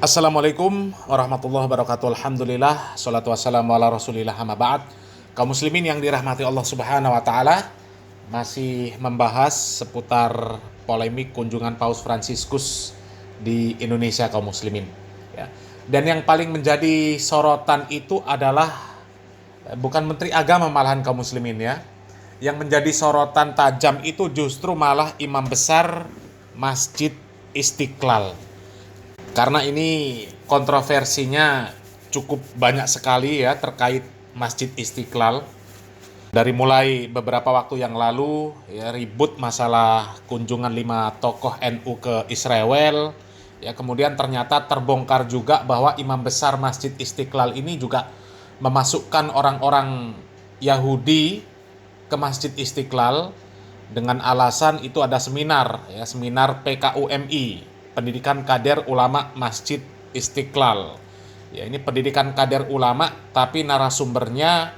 Assalamualaikum warahmatullahi wabarakatuh. Alhamdulillah, salatu wassalamu ala rasulillah, amma ba'd. Kaum muslimin yang dirahmati Allah subhanahu wa ta'ala, masih membahas seputar polemik kunjungan Paus Fransiskus di Indonesia, kaum muslimin, ya. Dan yang paling menjadi sorotan itu adalah bukan Menteri Agama malahan, kaum muslimin, ya. Yang menjadi sorotan tajam itu justru malah imam besar Masjid Istiqlal. Karena ini kontroversinya cukup banyak sekali ya terkait Masjid Istiqlal. Dari mulai beberapa waktu yang lalu ya ribut masalah kunjungan 5 tokoh NU ke Israel. Ya, kemudian ternyata terbongkar juga bahwa imam besar Masjid Istiqlal ini juga memasukkan orang-orang Yahudi ke Masjid Istiqlal dengan alasan itu ada seminar ya, seminar PKUMI, Pendidikan Kader Ulama Masjid Istiqlal. Ya, ini pendidikan kader ulama tapi narasumbernya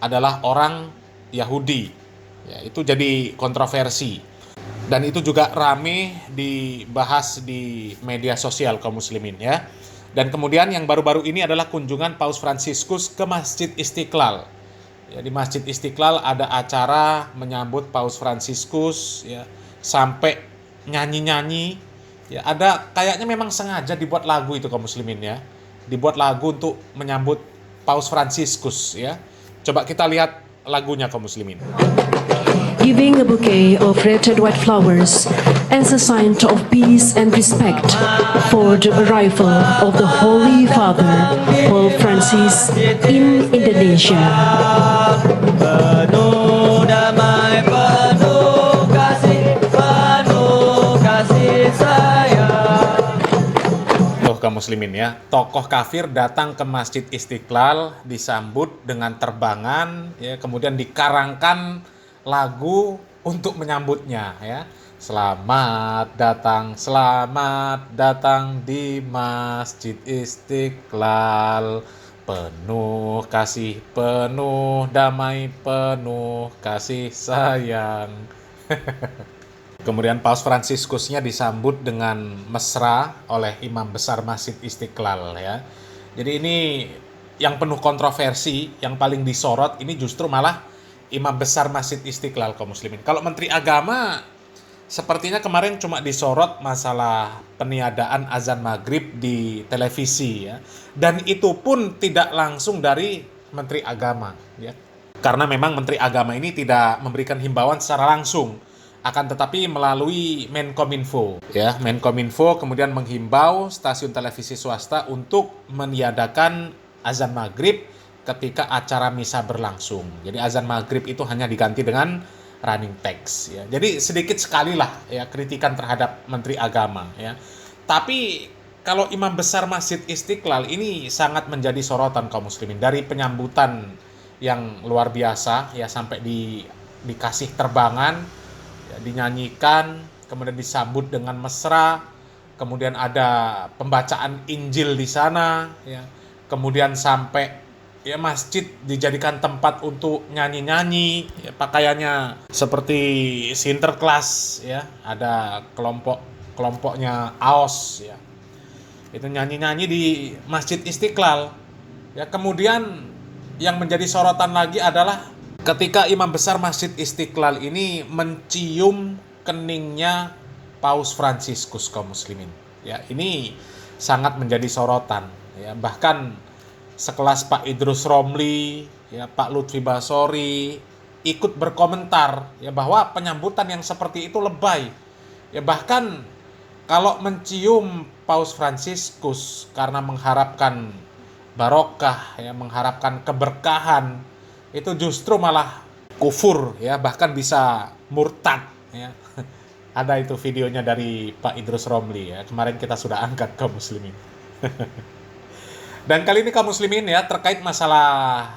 adalah orang Yahudi. Ya, itu jadi kontroversi. Dan itu juga rame dibahas di media sosial kaum muslimin ya. Dan kemudian yang baru-baru ini adalah kunjungan Paus Fransiskus ke Masjid Istiqlal. Ya, di Masjid Istiqlal ada acara menyambut Paus Fransiskus ya, sampai nyanyi-nyanyi. Ya, ada kayaknya memang sengaja dibuat lagu itu kaum muslimin ya. Dibuat lagu untuk menyambut Paus Fransiskus ya. Coba kita lihat lagunya kaum muslimin. Giving a bouquet of red and white flowers as a sign of peace and respect for the arrival of the Holy Father, Pope Francis, in Indonesia. Penuh damai, penuh kasih sayang. Tuh kaum muslimin ya, tokoh kafir datang ke Masjid Istiqlal disambut dengan terbangan ya, kemudian dikarangkan lagu untuk menyambutnya ya. Selamat datang di Masjid Istiqlal. Penuh kasih, penuh damai, penuh kasih sayang. Kemudian Paus Fransiskusnya disambut dengan mesra oleh imam besar Masjid Istiqlal ya. Jadi ini yang penuh kontroversi, yang paling disorot ini justru malah imam besar Masjid Istiqlal kaum muslimin. Kalau Menteri Agama sepertinya kemarin cuma disorot masalah peniadaan azan maghrib di televisi ya. Dan itu pun tidak langsung dari Menteri Agama ya. Karena memang Menteri Agama ini tidak memberikan himbauan secara langsung, akan tetapi melalui Menkominfo ya. Menkominfo kemudian menghimbau stasiun televisi swasta untuk meniadakan azan maghrib ketika acara misa berlangsung. Jadi azan maghrib itu hanya diganti dengan running text ya. Jadi sedikit sekali lah ya kritikan terhadap Menteri Agama ya. Tapi kalau imam besar Masjid Istiqlal ini sangat menjadi sorotan kaum muslimin, dari penyambutan yang luar biasa ya, sampai dikasih terbangan ya, dinyanyikan, kemudian disambut dengan mesra, kemudian ada pembacaan Injil di sana ya. Kemudian sampai ya masjid dijadikan tempat untuk nyanyi-nyanyi ya, pakaiannya seperti Sinterklas ya, ada kelompoknya AOS ya, itu nyanyi-nyanyi di Masjid Istiqlal ya. Kemudian yang menjadi sorotan lagi adalah ketika imam besar Masjid Istiqlal ini mencium keningnya Paus Fransiskus kaum muslimin ya. Ini sangat menjadi sorotan ya, bahkan sekelas Pak Idrus Romli, ya, Pak Lutfi Basori ikut berkomentar ya bahwa penyambutan yang seperti itu lebay. Ya, bahkan kalau mencium Paus Fransiskus karena mengharapkan barokah ya, mengharapkan keberkahan, itu justru malah kufur ya, bahkan bisa murtad ya. Ada itu videonya dari Pak Idrus Romli ya, kemarin kita sudah angkat kaum muslimin. Dan kali ini kaum muslimin ya, terkait masalah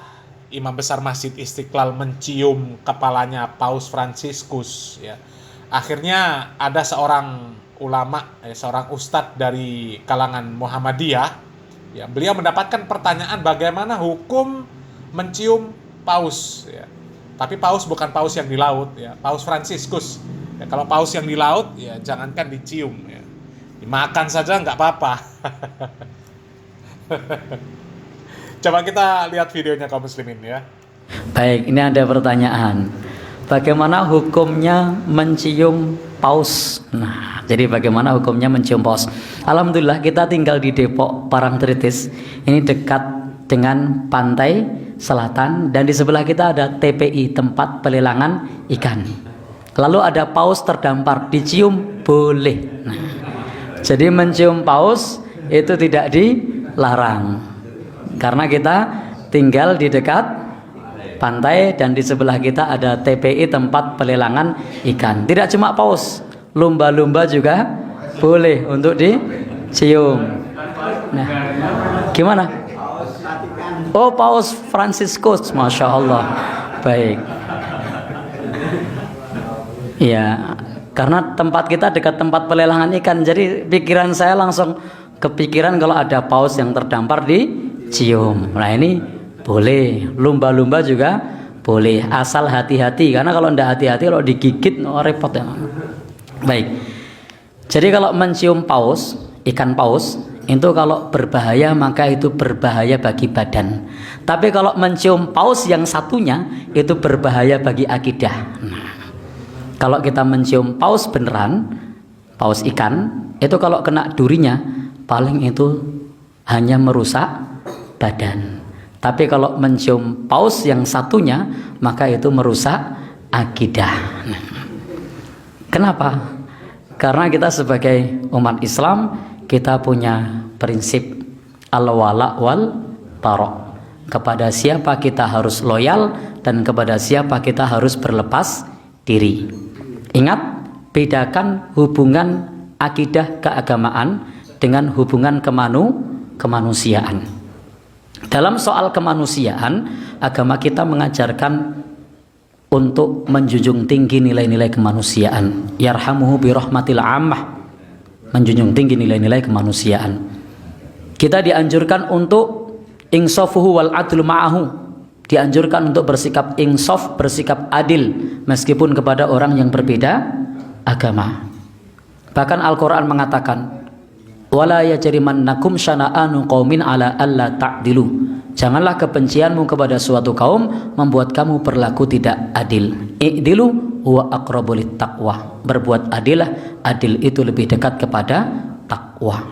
imam besar Masjid Istiqlal mencium kepalanya Paus Fransiskus ya. Akhirnya ada seorang ulama, seorang ustadz dari kalangan Muhammadiyah ya, beliau mendapatkan pertanyaan bagaimana hukum mencium paus ya. Tapi paus bukan paus yang di laut ya, Paus Fransiskus. Ya, kalau paus yang di laut ya jangankan dicium ya. Makan saja nggak apa-apa. Coba kita lihat videonya kaum muslimin ya. Baik, ini ada pertanyaan. Bagaimana hukumnya mencium paus? Nah, jadi bagaimana hukumnya mencium paus? Alhamdulillah kita tinggal di Depok Parangtritis. Ini dekat dengan pantai selatan dan di sebelah kita ada TPI, tempat pelelangan ikan. Lalu ada paus terdampar, dicium boleh. Nah, jadi mencium paus itu tidak dilarang. Karena kita tinggal di dekat pantai dan di sebelah kita ada TPI, tempat pelelangan ikan. Tidak cuma paus, lumba-lumba juga boleh untuk dicium. Nah, gimana? Oh, Paus Fransiskus, masya Allah. Baik. Ya, karena tempat kita dekat tempat pelelangan ikan, jadi pikiran saya langsung kepikiran kalau ada paus yang terdampar dicium. Nah, ini boleh, lumba-lumba juga boleh, asal hati-hati, karena kalau tidak hati-hati kalau digigit repot ya. Baik. Jadi kalau mencium paus, ikan paus itu kalau berbahaya maka itu berbahaya bagi badan. Tapi kalau mencium paus yang satunya itu berbahaya bagi akidah. Nah, kalau kita mencium paus beneran, paus ikan, itu kalau kena durinya paling itu hanya merusak badan. Tapi kalau mencium paus yang satunya maka itu merusak akidah. Kenapa? Karena kita sebagai umat Islam kita punya prinsip al-wala wal bara'. Kepada siapa kita harus loyal dan kepada siapa kita harus berlepas diri. Ingat, bedakan hubungan akidah keagamaan dengan hubungan kemanusiaan. Dalam soal kemanusiaan, agama kita mengajarkan untuk menjunjung tinggi nilai-nilai kemanusiaan. Yarhamuhu birahmatil ammah, menjunjung tinggi nilai-nilai kemanusiaan. Kita dianjurkan untuk insafuhu wal adlu ma'ahu, dianjurkan untuk bersikap insaf, bersikap adil meskipun kepada orang yang berbeda agama. Bahkan Al-Quran mengatakan, wala yajrimannakum syana'anu qaumin ala alla ta'dilu. Janganlah kebencianmu kepada suatu kaum membuat kamu berlaku tidak adil. I'dilu huwa aqrabu littaqwa. Berbuat adillah, adil itu lebih dekat kepada takwa.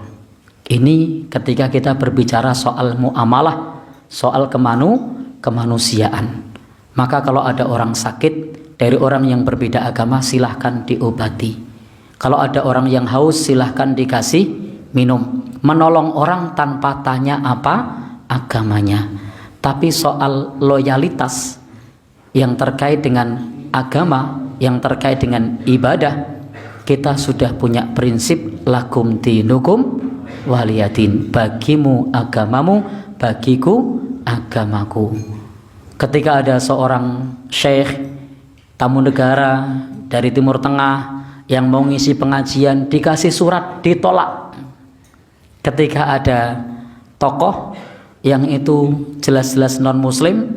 Ini ketika kita berbicara soal muamalah, soal kemanusiaan. Maka kalau ada orang sakit dari orang yang berbeda agama, silahkan diobati. Kalau ada orang yang haus, silahkan dikasih minum. Menolong orang tanpa tanya apa agamanya. Tapi soal loyalitas yang terkait dengan agama, yang terkait dengan ibadah, kita sudah punya prinsip lakum dinukum waliyadin. Bagimu agamamu, bagiku agamaku. Ketika ada seorang syekh tamu negara dari Timur Tengah yang mau ngisi pengajian, dikasih surat, ditolak. Ketika ada tokoh yang itu jelas-jelas non-muslim,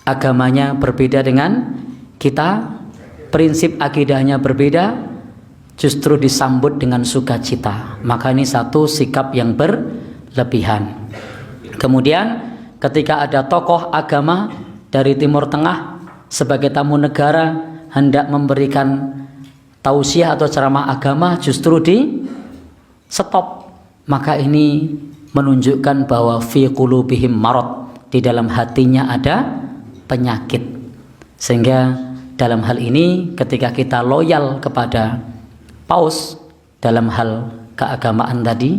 agamanya berbeda dengan kita, prinsip akidahnya berbeda, justru disambut dengan sukacita. Maka ini satu sikap yang berlebihan. Kemudian ketika ada tokoh agama dari Timur Tengah sebagai tamu negara hendak memberikan tausiah atau ceramah agama, justru di stop. Maka ini menunjukkan bahwa fi qulubihim marad, di dalam hatinya ada penyakit. Sehingga dalam hal ini ketika kita loyal kepada paus dalam hal keagamaan tadi,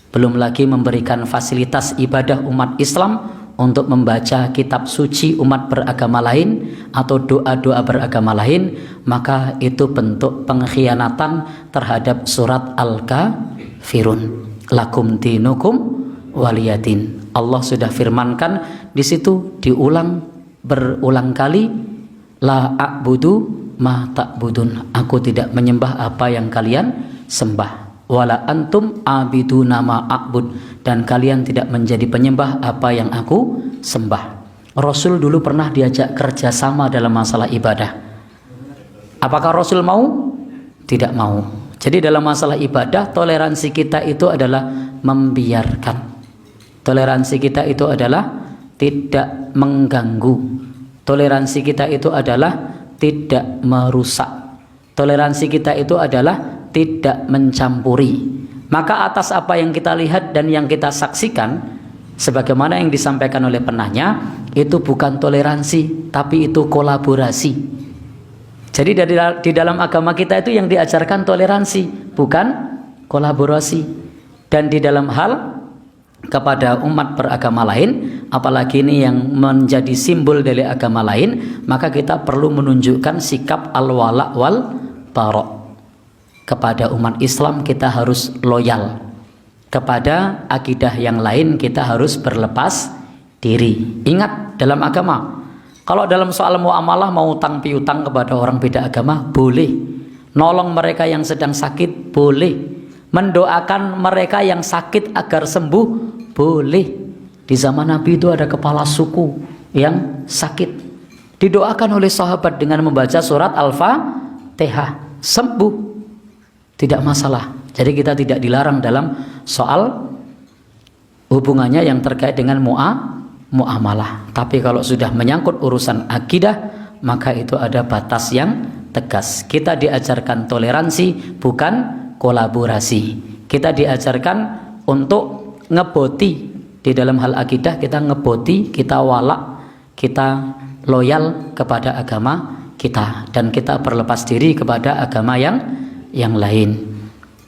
belum lagi memberikan fasilitas ibadah umat Islam untuk membaca kitab suci umat beragama lain atau doa-doa beragama lain, maka itu bentuk pengkhianatan terhadap surat Al-Kafirun. Lakum dinukum waliyadin. Allah sudah firmankan di situ, diulang berulang kali, la a'budu ma ta'budun. Aku tidak menyembah apa yang kalian sembah. Wala antum abiduna ma a'bud. Dan kalian tidak menjadi penyembah apa yang aku sembah. Rasul dulu pernah diajak kerjasama dalam masalah ibadah. Apakah Rasul mau? Tidak mau. Jadi dalam masalah ibadah, toleransi kita itu adalah membiarkan. Toleransi kita itu adalah tidak mengganggu. Toleransi kita itu adalah tidak merusak. Toleransi kita itu adalah tidak mencampuri. Maka atas apa yang kita lihat dan yang kita saksikan, sebagaimana yang disampaikan oleh penanya, itu bukan toleransi, tapi itu kolaborasi. Jadi di dalam agama kita itu yang diajarkan toleransi, bukan kolaborasi. Dan di dalam hal kepada umat beragama lain, apalagi ini yang menjadi simbol dari agama lain, maka kita perlu menunjukkan sikap al-wala wal bara'. Kepada umat Islam kita harus loyal, kepada akidah yang lain kita harus berlepas diri. Ingat, dalam agama, kalau dalam soal muamalah mau utang piutang kepada orang beda agama boleh, nolong mereka yang sedang sakit boleh, mendoakan mereka yang sakit agar sembuh boleh. Di zaman Nabi itu ada kepala suku yang sakit, didoakan oleh sahabat dengan membaca surat Al-Fatihah, sembuh, tidak masalah. Jadi kita tidak dilarang dalam soal hubungannya yang terkait dengan muamalah. Tapi kalau sudah menyangkut urusan akidah, maka itu ada batas yang tegas. Kita diajarkan toleransi, bukan kolaborasi. Kita diajarkan untuk ngeboti. Di dalam hal akidah kita ngeboti, kita wala, kita loyal kepada agama kita, dan kita berlepas diri kepada agama yang lain.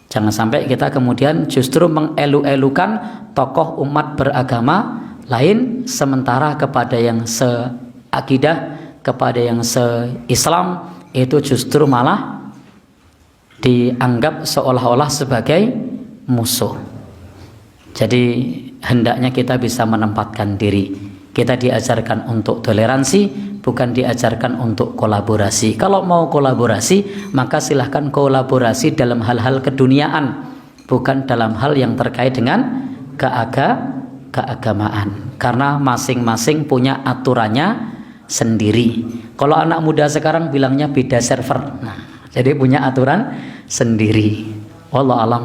Jangan sampai kita kemudian justru mengelu-elukan tokoh umat beragama lain, sementara kepada yang seakidah, kepada yang se-Islam itu justru malah dianggap seolah-olah sebagai musuh. Jadi hendaknya kita bisa menempatkan diri. Kita diajarkan untuk toleransi, bukan diajarkan untuk kolaborasi. Kalau mau kolaborasi, maka silahkan kolaborasi dalam hal-hal keduniaan, bukan dalam hal yang terkait dengan keagamaan. Karena masing-masing punya aturannya sendiri. Kalau anak muda sekarang bilangnya beda server. Nah, jadi punya aturan sendiri. Wallahu alam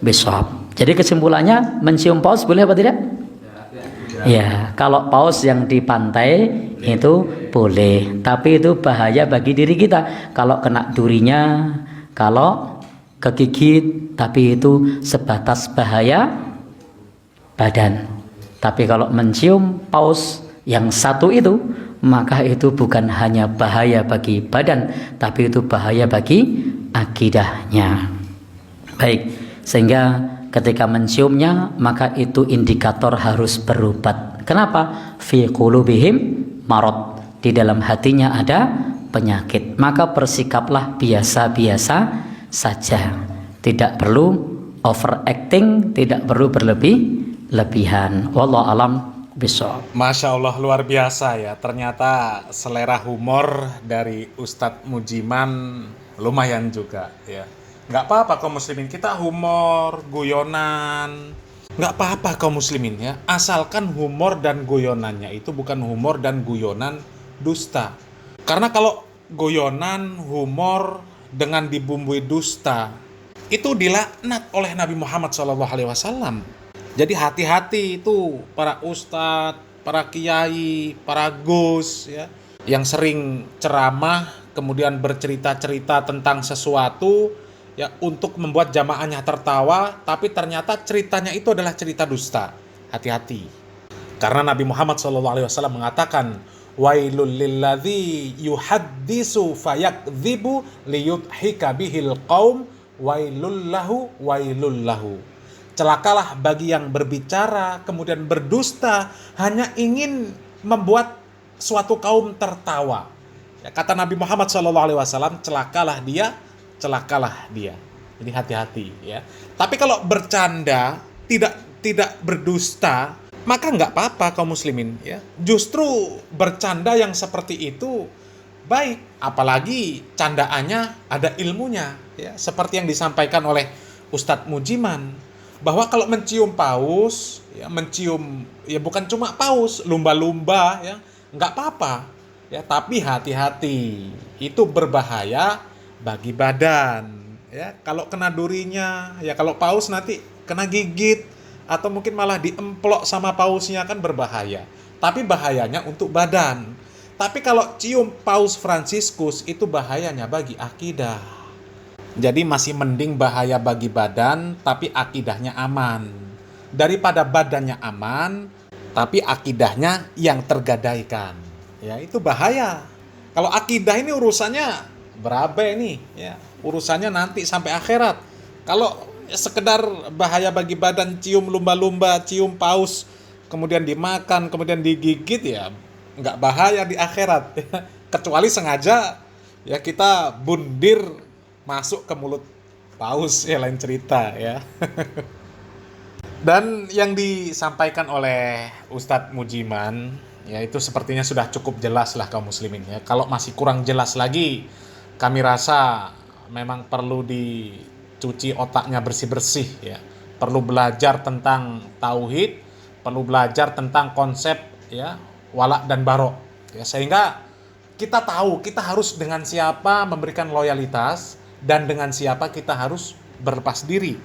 bishawab. Jadi kesimpulannya, mencium paus boleh apa tidak? Ya, kalau paus yang di pantai itu boleh, tapi itu bahaya bagi diri kita. Kalau kena durinya, kalau kegigit, tapi itu sebatas bahaya badan. Tapi kalau mencium paus yang satu itu, maka itu bukan hanya bahaya bagi badan, tapi itu bahaya bagi akidahnya. Baik, sehingga ketika menciumnya, maka itu indikator harus berobat. Kenapa? Fi qulubihim marad, di dalam hatinya ada penyakit. Maka bersikaplah biasa-biasa saja, tidak perlu overacting, tidak perlu berlebihan. Wallahu alam bishawab. Masya Allah, luar biasa ya. Ternyata selera humor dari Ustadz Mujiman lumayan juga ya. Nggak apa-apa kaum muslimin, kita humor, guyonan, nggak apa-apa kaum muslimin ya, asalkan humor dan guyonannya itu bukan humor dan guyonan dusta. Karena kalau guyonan, humor dengan dibumbui dusta, itu dilaknat oleh Nabi Muhammad SAW. Jadi hati-hati itu para ustadz, para kiai, para gus ya, yang sering ceramah kemudian bercerita-cerita tentang sesuatu ya untuk membuat jamaahnya tertawa, tapi ternyata ceritanya itu adalah cerita dusta. Hati-hati. Karena Nabi Muhammad SAW mengatakan, wailul lilladzi yuhaddisu fayakdzibu liyudhika bihil qaum wailul lahu. Celakalah bagi yang berbicara kemudian berdusta hanya ingin membuat suatu kaum tertawa. Ya, kata Nabi Muhammad SAW, celakalah dia. Jadi hati-hati ya. Tapi kalau bercanda, tidak berdusta, maka nggak apa-apa kaum muslimin ya. Justru bercanda yang seperti itu baik, apalagi candaannya ada ilmunya ya. Seperti yang disampaikan oleh Ustadz Mujiman, bahwa kalau mencium paus ya, mencium ya bukan cuma paus, lumba-lumba ya, nggak apa-apa ya, tapi hati-hati, itu berbahaya bagi badan ya. Kalau kena durinya, ya kalau paus nanti kena gigit atau mungkin malah diemplok sama pausnya kan berbahaya. Tapi bahayanya untuk badan. Tapi kalau cium Paus Fransiskus itu bahayanya bagi akidah. Jadi masih mending bahaya bagi badan tapi akidahnya aman. Daripada badannya aman tapi akidahnya yang tergadaikan. Ya, itu bahaya. Kalau akidah ini urusannya berabe nih, ya. Urusannya nanti sampai akhirat. Kalau sekedar bahaya bagi badan, cium lumba-lumba, cium paus, kemudian dimakan, kemudian digigit, ya nggak bahaya di akhirat. Kecuali sengaja ya kita bundir masuk ke mulut paus, ya lain cerita ya. Dan yang disampaikan oleh Ustadz Mujiman, ya itu sepertinya sudah cukup jelas lah kaum muslimin ya. Kalau masih kurang jelas lagi, kami rasa memang perlu dicuci otaknya bersih-bersih ya. Perlu belajar tentang tauhid, perlu belajar tentang konsep ya wala dan barok ya, sehingga kita tahu kita harus dengan siapa memberikan loyalitas dan dengan siapa kita harus berlepas diri.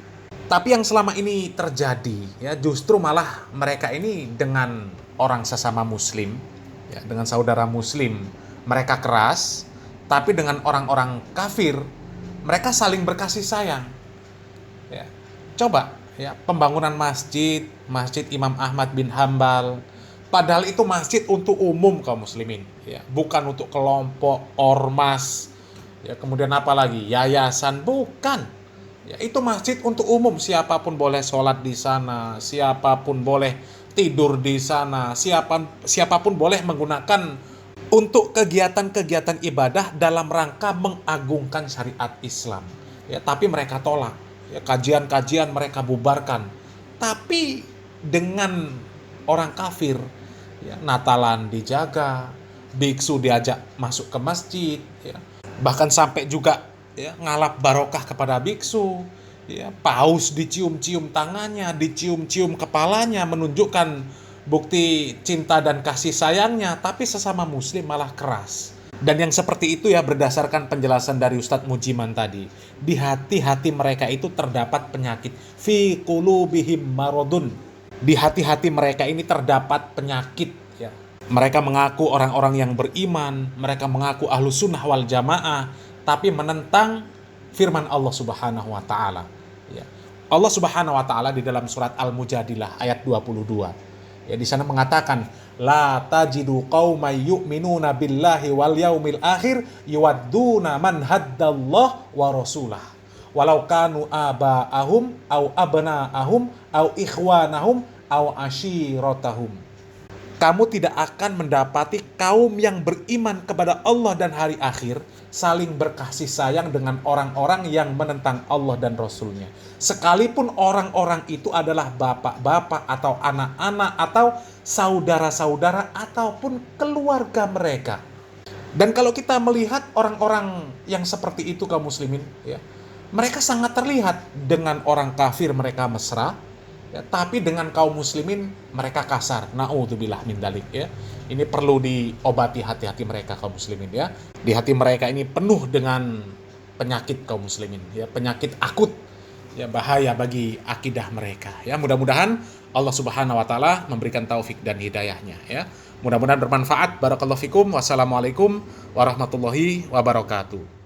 Tapi yang selama ini terjadi ya justru malah mereka ini dengan orang sesama muslim ya, dengan saudara muslim mereka keras, tapi dengan orang-orang kafir mereka saling berkasih sayang ya. Coba ya, pembangunan masjid Imam Ahmad bin Hambal, padahal itu masjid untuk umum kaum muslimin ya, bukan untuk kelompok ormas ya, kemudian apa lagi yayasan, bukan ya, itu masjid untuk umum, siapapun boleh sholat di sana, siapapun boleh tidur di sana, siapapun boleh menggunakan untuk kegiatan-kegiatan ibadah dalam rangka mengagungkan syariat Islam ya. Tapi mereka tolak ya, kajian-kajian mereka bubarkan. Tapi dengan orang kafir ya, Natalan dijaga, biksu diajak masuk ke masjid ya. Bahkan sampai juga ya, ngalap barokah kepada biksu ya, paus dicium-cium tangannya, dicium-cium kepalanya, menunjukkan bukti cinta dan kasih sayangnya. Tapi sesama muslim malah keras. Dan yang seperti itu ya, berdasarkan penjelasan dari Ustadz Mujiman tadi, di hati-hati mereka itu terdapat penyakit. Fi qulubihim maradun. Di hati-hati mereka ini terdapat penyakit ya. Mereka mengaku orang-orang yang beriman, mereka mengaku ahlus sunnah wal jamaah, tapi menentang firman Allah Subhanahu wa taala ya. Allah Subhanahu wa taala di dalam surat Al-Mujadilah ayat 22 ya, di sana mengatakan la tajidu qauman yu'minuna billahi wal yaumil akhir yuwadduna man haddallah wa rasulah walau kanu aba'ahum au abna'ahum au ikhwanahum au ashiratahum. Kamu tidak akan mendapati kaum yang beriman kepada Allah dan hari akhir saling berkasih sayang dengan orang-orang yang menentang Allah dan Rasulnya. Sekalipun orang-orang itu adalah bapak-bapak atau anak-anak atau saudara-saudara ataupun keluarga mereka. Dan kalau kita melihat orang-orang yang seperti itu kaum muslimin ya, mereka sangat terlihat dengan orang kafir mereka mesra ya, tapi dengan kaum muslimin mereka kasar. Na'udzubillah min dzalik ya. Ini perlu diobati hati-hati mereka kaum muslimin ya. Di hati mereka ini penuh dengan penyakit kaum muslimin ya, penyakit akut ya, bahaya bagi akidah mereka ya. Mudah-mudahan Allah Subhanahu wa taala memberikan taufik dan hidayahnya ya. Mudah-mudahan bermanfaat. Barakallahu fikum. Wassalamualaikum warahmatullahi wabarakatuh.